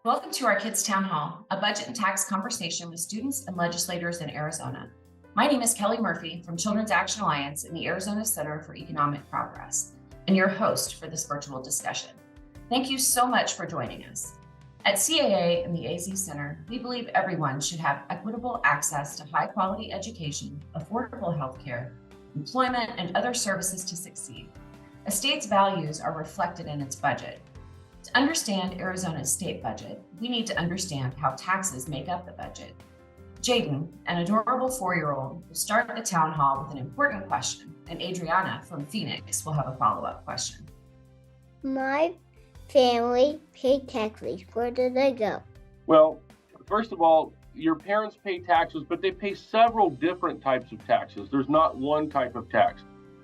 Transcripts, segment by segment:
Welcome to our Kids Town Hall, a budget and tax conversation with students and legislators in Arizona. My name is Kelly Murphy from Children's Action Alliance in the Arizona Center for Economic Progress, and your host for this virtual discussion. Thank you so much for joining us. At CAA and the AZ Center, we believe everyone should have equitable access to high quality education, affordable healthcare, employment, and other services to succeed. A state's values are reflected in its budget. To understand Arizona's state budget, we need to understand how taxes make up the budget. Jaden, an adorable 4-year-old, will start the town hall with an important question, and Adriana from Phoenix will have a follow-up question. My family paid taxes. Where did they go? Well, first of all, your parents pay taxes, but they pay several different types of taxes. There's not one type of tax.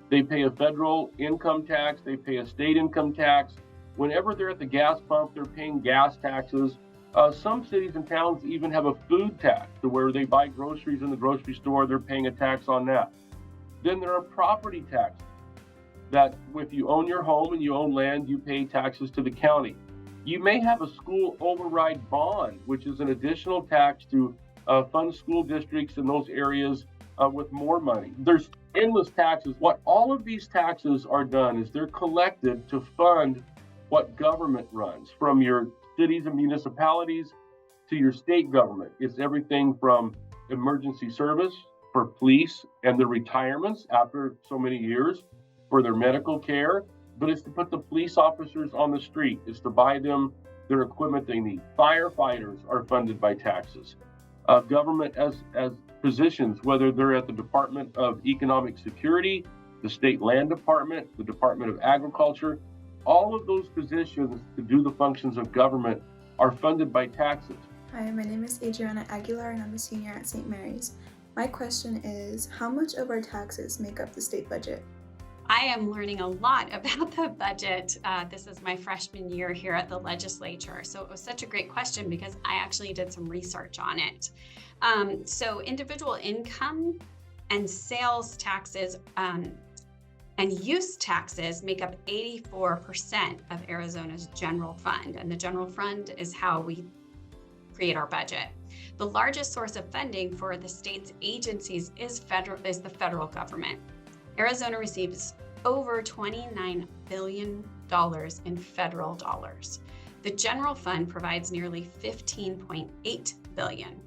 They pay a federal income tax, they pay a state income tax. Whenever they're at the gas pump, they're paying gas taxes. Some cities and towns even have a food tax to where they buy groceries in the grocery store, they're paying a tax on that. Then there are property taxes that if you own your home and you own land, you pay taxes to the county. You may have a school override bond, which is an additional tax to fund school districts in those areas with more money. There's endless taxes. What all of these taxes are done is they're collected to fund what government runs, from your cities and municipalities to your state government. It's everything from emergency service for police and their retirements after so many years, for their medical care, but it's to put the police officers on the street. It's to buy them their equipment they need. Firefighters are funded by taxes. Government as positions, whether they're at the Department of Economic Security, the State Land Department, the Department of Agriculture, all of those positions to do the functions of government are funded by taxes. Hi, my name is Adriana Aguilar and I'm a senior at St. Mary's. My question is, how much of our taxes make up the state budget? I am learning a lot about the budget. This is my freshman year here at the legislature. So it was such a great question because I actually did some research on it. So individual income and sales taxes and use taxes make up 84% of Arizona's general fund. And the general fund is how we create our budget. The largest source of funding for the state's agencies is the federal government. Arizona receives over $29 billion in federal dollars. The general fund provides nearly $15.8 billion.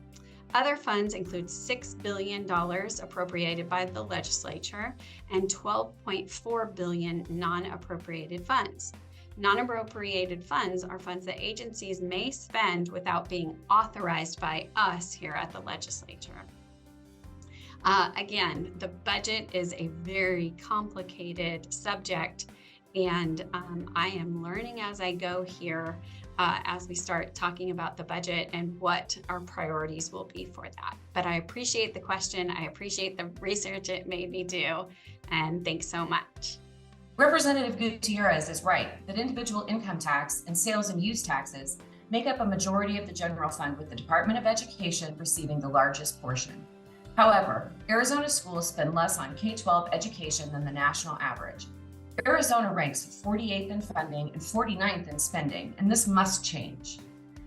Other funds include $6 billion appropriated by the legislature and $12.4 billion non-appropriated funds. Non-appropriated funds are funds that agencies may spend without being authorized by us here at the legislature. Again, the budget is a very complicated subject, and I am learning as I go here as we start talking about the budget and what our priorities will be for that. But I appreciate the question. I appreciate the research it made me do, and thanks so much. Representative Gutierrez is right that individual income tax and sales and use taxes make up a majority of the general fund, with the Department of Education receiving the largest portion. However, Arizona schools spend less on K-12 education than the national average. Arizona ranks 48th in funding and 49th in spending, and this must change.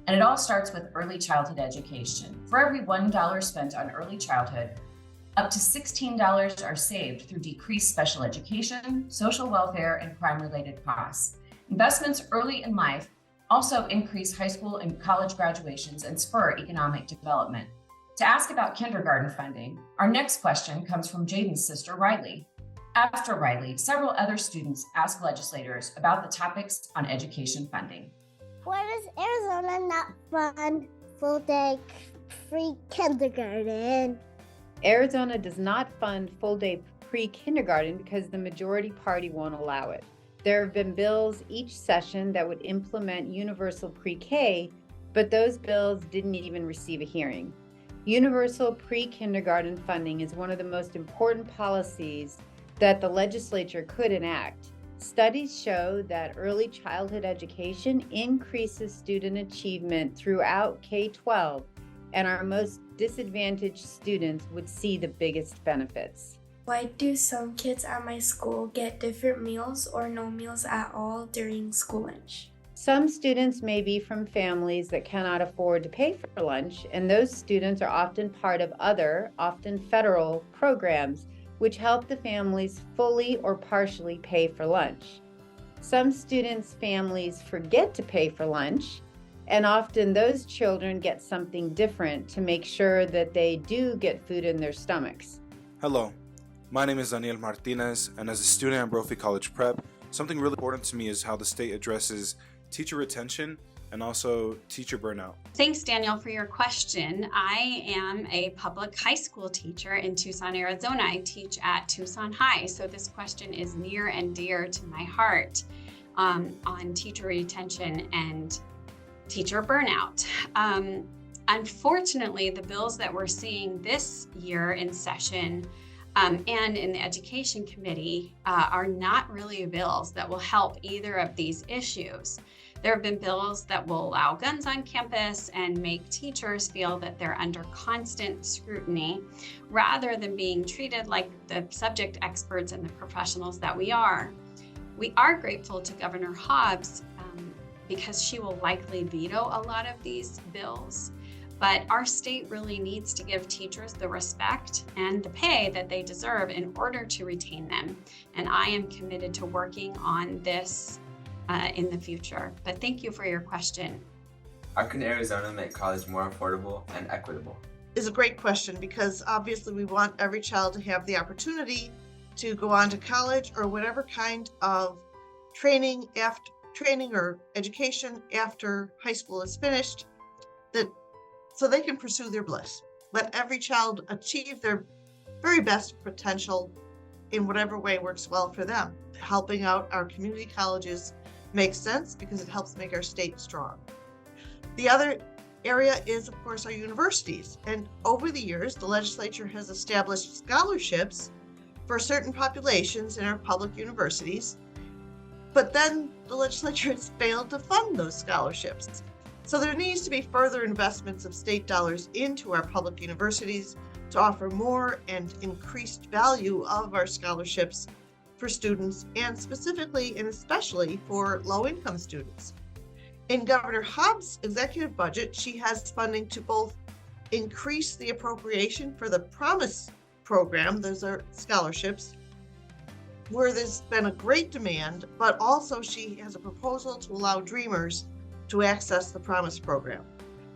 And it all starts with early childhood education. For every $1 spent on early childhood, up to $16 are saved through decreased special education, social welfare, and crime-related costs. Investments early in life also increase high school and college graduations and spur economic development. To ask about kindergarten funding, our next question comes from Jaden's sister, Riley. After Riley, several other students asked legislators about the topics on education funding. Why does Arizona not fund full-day pre-kindergarten? Arizona does not fund full-day pre-kindergarten because the majority party won't allow it. There have been bills each session that would implement universal pre-K, but those bills didn't even receive a hearing. Universal pre-kindergarten funding is one of the most important policies that the legislature could enact. Studies show that early childhood education increases student achievement throughout K-12, and our most disadvantaged students would see the biggest benefits. Why do some kids at my school get different meals or no meals at all during school lunch? Some students may be from families that cannot afford to pay for lunch, and those students are often part of other, often federal, programs which help the families fully or partially pay for lunch. Some students' families forget to pay for lunch, and often those children get something different to make sure that they do get food in their stomachs. Hello, my name is Daniel Martinez, and as a student at Brophy College Prep, something really important to me is how the state addresses teacher retention and also teacher burnout. Thanks, Daniel, for your question. I am a public high school teacher in Tucson, Arizona. I teach at Tucson High, so this question is near and dear to my heart on teacher retention and teacher burnout. Unfortunately, the bills that we're seeing this year in session and in the Education Committee are not really bills that will help either of these issues. There have been bills that will allow guns on campus and make teachers feel that they're under constant scrutiny rather than being treated like the subject experts and the professionals that we are. We are grateful to Governor Hobbs because she will likely veto a lot of these bills. But our state really needs to give teachers the respect and the pay that they deserve in order to retain them. And I am committed to working on this in the future. But thank you for your question. How can Arizona make college more affordable and equitable? Is a great question because obviously we want every child to have the opportunity to go on to college or whatever kind of training or education after high school is finished, so they can pursue their bliss. Let every child achieve their very best potential in whatever way works well for them. Helping out our community colleges makes sense because it helps make our state strong. The other area is, of course, our universities. And over the years, the legislature has established scholarships for certain populations in our public universities. But then the legislature has failed to fund those scholarships. So there needs to be further investments of state dollars into our public universities to offer more and increased value of our scholarships for students, and specifically and especially for low-income students. In Governor Hobbs' executive budget, she has funding to both increase the appropriation for the Promise program, those are scholarships, where there's been a great demand, but also she has a proposal to allow Dreamers to access the Promise program.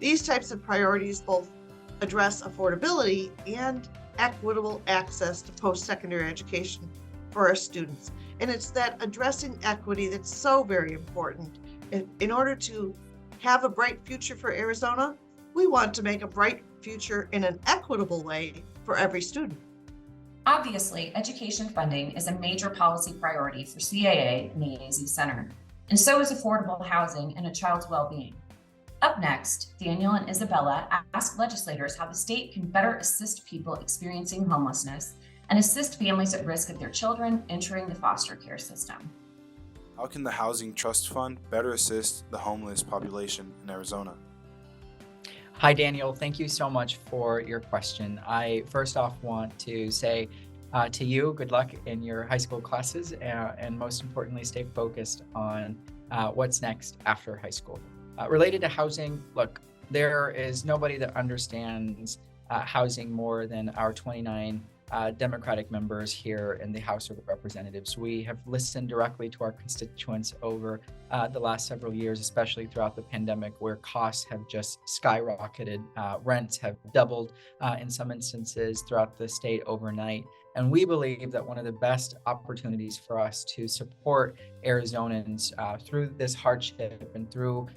These types of priorities both address affordability and equitable access to post-secondary education for our students. And it's that addressing equity that's so very important. In order to have a bright future for Arizona, we want to make a bright future in an equitable way for every student. Obviously, education funding is a major policy priority for CAA and the AZ Center, and so is affordable housing and a child's well-being. Up next, Daniel and Isabella ask legislators how the state can better assist people experiencing homelessness and assist families at risk of their children entering the foster care system. How can the Housing Trust Fund better assist the homeless population in Arizona? Hi, Daniel. Thank you so much for your question. I first off want to say to you, good luck in your high school classes, and most importantly, stay focused on what's next after high school. Related to housing, look, there is nobody that understands housing more than our 29 Democratic members here in the House of Representatives. We have listened directly to our constituents over the last several years, especially throughout the pandemic, where costs have just skyrocketed. Rents have doubled in some instances throughout the state overnight. And we believe that one of the best opportunities for us to support Arizonans through this hardship and through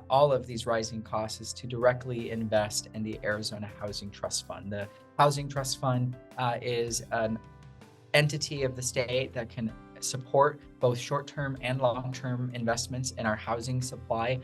all of these rising costs is to directly invest in the Arizona Housing Trust Fund. The Housing Trust Fund is an entity of the state that can support both short-term and long-term investments in our housing supply.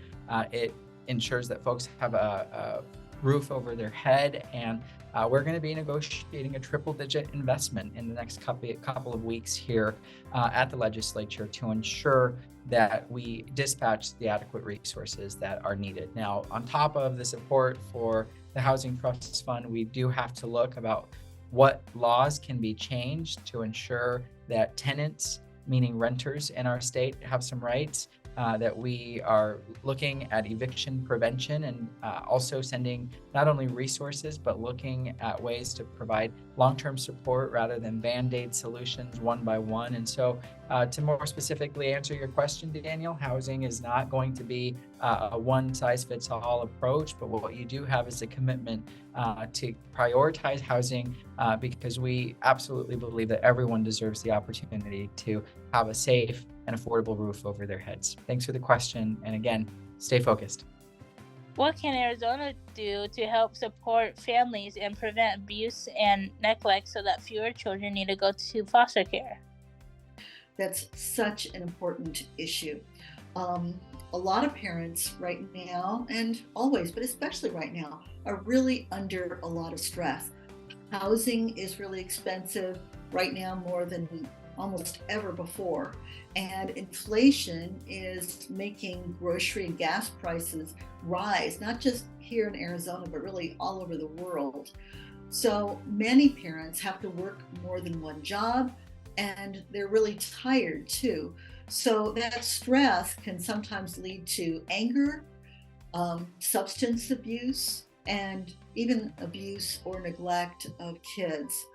It ensures that folks have a roof over their head, and we're going to be negotiating a triple-digit investment in the next couple of weeks here at the legislature to ensure that we dispatch the adequate resources that are needed. Now, on top of the support for the Housing Trust Fund, we do have to look about what laws can be changed to ensure that tenants, meaning renters in our state, have some rights. that we are looking at eviction prevention and also sending not only resources, but looking at ways to provide long-term support rather than band-aid solutions one by one. And so to more specifically answer your question, Daniel, housing is not going to be a one-size-fits-all approach, but what you do have is a commitment to prioritize housing because we absolutely believe that everyone deserves the opportunity to have a safe and affordable roof over their heads. Thanks for the question. And again, stay focused. What can Arizona do to help support families and prevent abuse and neglect so that fewer children need to go to foster care? That's such an important issue. A lot of parents right now, and always, but especially right now, are really under a lot of stress. Housing is really expensive right now, more than almost ever before. And inflation is making grocery and gas prices rise, not just here in Arizona, but really all over the world. So many parents have to work more than one job, and they're really tired too. So that stress can sometimes lead to anger, substance abuse, and even abuse or neglect of kids.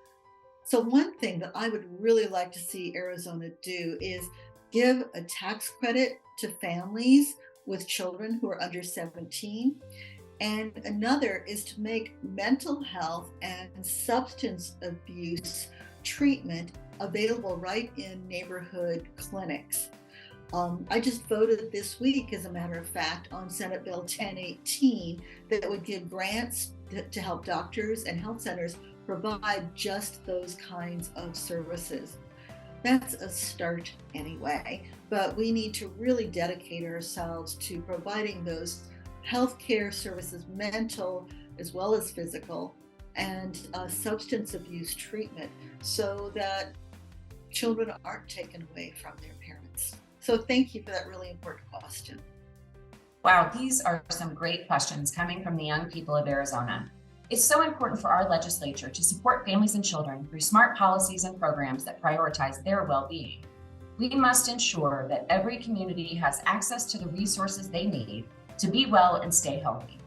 So one thing that I would really like to see Arizona do is give a tax credit to families with children who are under 17. And another is to make mental health and substance abuse treatment available right in neighborhood clinics. I just voted this week, as a matter of fact, on Senate Bill 1018 that would give grants to help doctors and health centers provide just those kinds of services. That's a start anyway, but we need to really dedicate ourselves to providing those healthcare services, mental as well as physical, and substance abuse treatment so that children aren't taken away from their parents. So thank you for that really important question. Wow, these are some great questions coming from the young people of Arizona. It's so important for our legislature to support families and children through smart policies and programs that prioritize their well-being. We must ensure that every community has access to the resources they need to be well and stay healthy.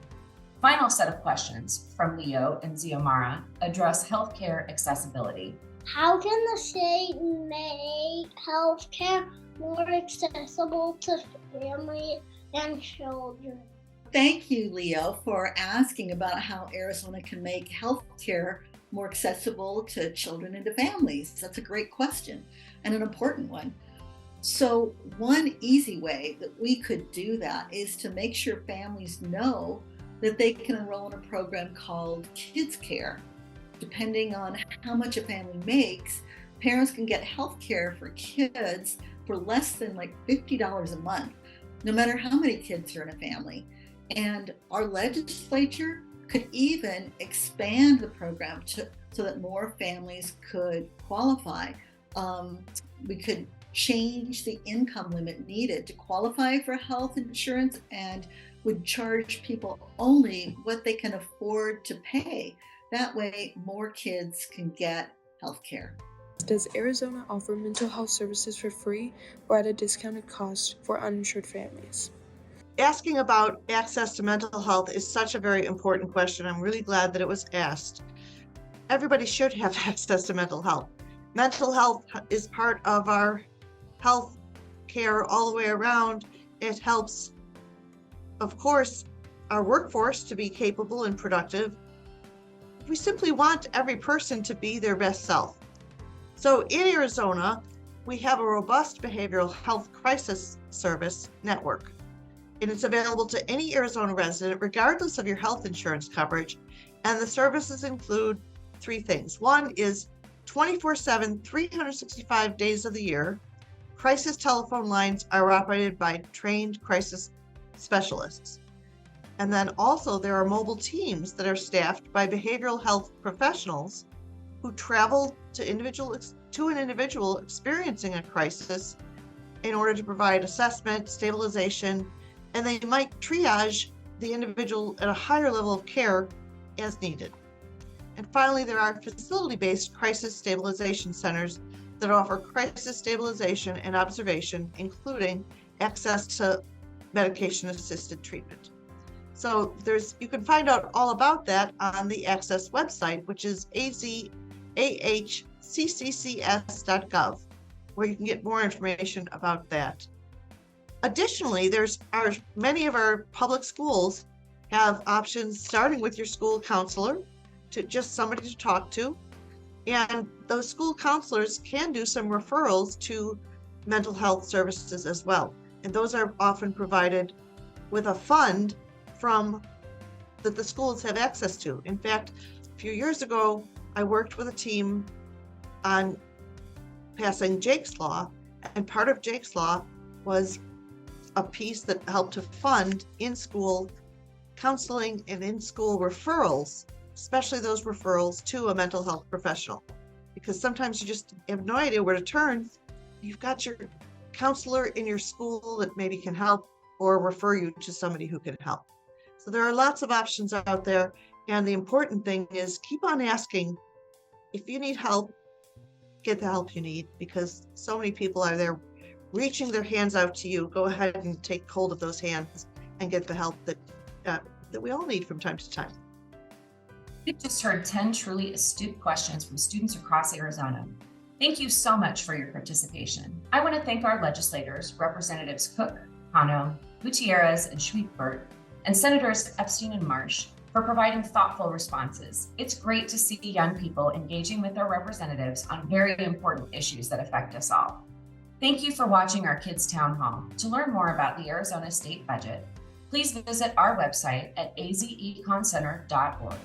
Final set of questions from Leo and Xiomara address healthcare accessibility. How can the state make healthcare more accessible to families and children? Thank you, Leo, for asking about how Arizona can make healthcare more accessible to children and to families. That's a great question and an important one. So one easy way that we could do that is to make sure families know that they can enroll in a program called Kids Care. Depending on how much a family makes, parents can get health care for kids for less than like $50 a month, no matter how many kids are in a family. And our legislature could even expand the program so that more families could qualify. We could change the income limit needed to qualify for health insurance and would charge people only what they can afford to pay. That way, more kids can get health care. Does Arizona offer mental health services for free or at a discounted cost for uninsured families? Asking about access to mental health is such a very important question. I'm really glad that it was asked. Everybody should have access to mental health. Mental health is part of our health care all the way around. It helps, of course, our workforce to be capable and productive. We simply want every person to be their best self. So in Arizona, we have a robust behavioral health crisis service network. And it's available to any Arizona resident, regardless of your health insurance coverage. And the services include three things. One is 24/7, 365 days of the year. Crisis telephone lines are operated by trained crisis specialists. And then also there are mobile teams that are staffed by behavioral health professionals who travel to an individual experiencing a crisis in order to provide assessment, stabilization, and they might triage the individual at a higher level of care as needed. And finally, there are facility-based crisis stabilization centers that offer crisis stabilization and observation, including access to medication-assisted treatment. So you can find out all about that on the Access website, which is azahcccs.gov, where you can get more information about that. Additionally, many of our public schools have options starting with your school counselor, to just somebody to talk to. And those school counselors can do some referrals to mental health services as well. And those are often provided with a fund that the schools have access to. In fact, a few years ago, I worked with a team on passing Jake's Law, and part of Jake's Law was a piece that helped to fund in-school counseling and in-school referrals, especially those referrals to a mental health professional. Because sometimes you just have no idea where to turn. You've got your counselor in your school that maybe can help or refer you to somebody who can help. So there are lots of options out there. And the important thing is keep on asking. If you need help, get the help you need, because so many people are there reaching their hands out to you. Go ahead and take hold of those hands and get the help that we all need from time to time. We've just heard 10 truly astute questions from students across Arizona. Thank you so much for your participation. I want to thank our legislators, Representatives Cook, Cano, Gutierrez, and Schwiebert, and Senators Epstein and Marsh, for providing thoughtful responses. It's great to see young people engaging with their representatives on very important issues that affect us all. Thank you for watching our Kids Town Hall. To learn more about the Arizona state budget, please visit our website at azeconcenter.org.